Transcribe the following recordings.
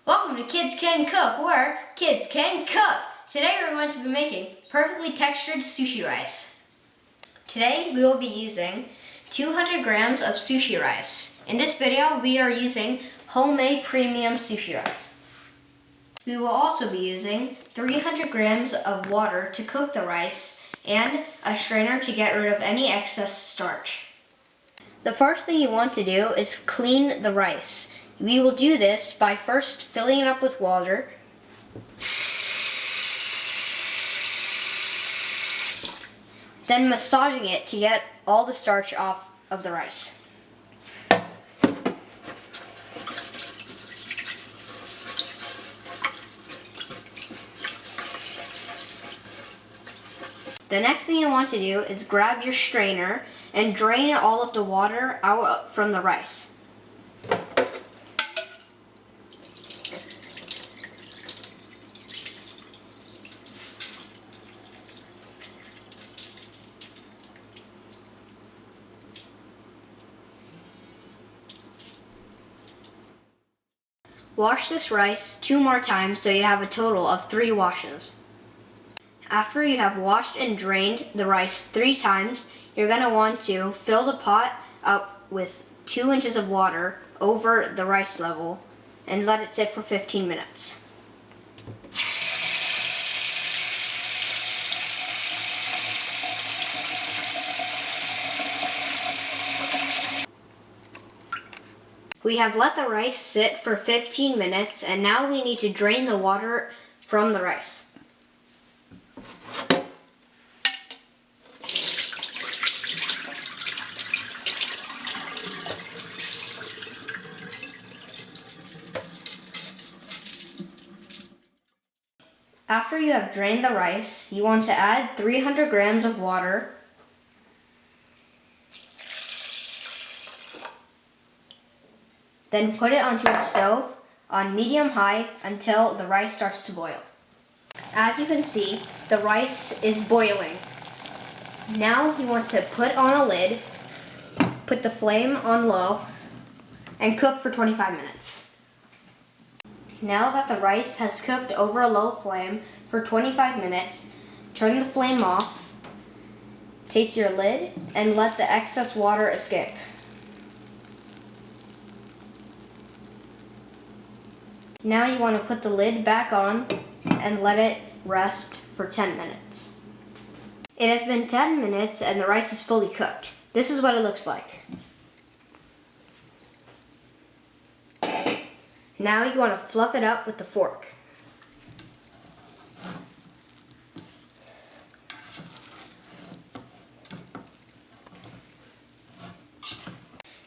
Welcome to Kids Can Cook, where kids can cook. Today we're going to be making perfectly textured sushi rice. Today we will be using 200 grams of sushi rice. In this video we are using homemade premium sushi rice. We will also be using 300 grams of water to cook the rice and a strainer to get rid of any excess starch. The first thing you want to do is clean the rice. We will do this by first filling it up with water, then massaging it to get all the starch off of the rice. The next thing you want to do is grab your strainer and drain all of the water out from the rice. Wash this rice 2 more times so you have a total of 3 washes. After you have washed and drained the rice 3 times, you're going to want to fill the pot up with 2 inches of water over the rice level and let it sit for 15 minutes. We have let the rice sit for 15 minutes and now we need to drain the water from the rice. After you have drained the rice, you want to add 300 grams of water, then put it onto a stove on medium-high until the rice starts to boil. As you can see, the rice is boiling. Now you want to put on a lid, put the flame on low, and cook for 25 minutes. Now that the rice has cooked over a low flame for 25 minutes, turn the flame off, take your lid, and let the excess water escape. Now you want to put the lid back on and let it rest for 10 minutes. It has been 10 minutes and the rice is fully cooked. This is what it looks like. Now you want to fluff it up with the fork.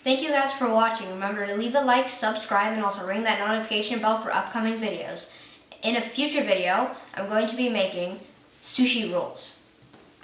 Thank you guys for watching. Remember to leave a like, subscribe, and also ring that notification bell for upcoming videos. In a future video, I'm going to be making sushi rolls.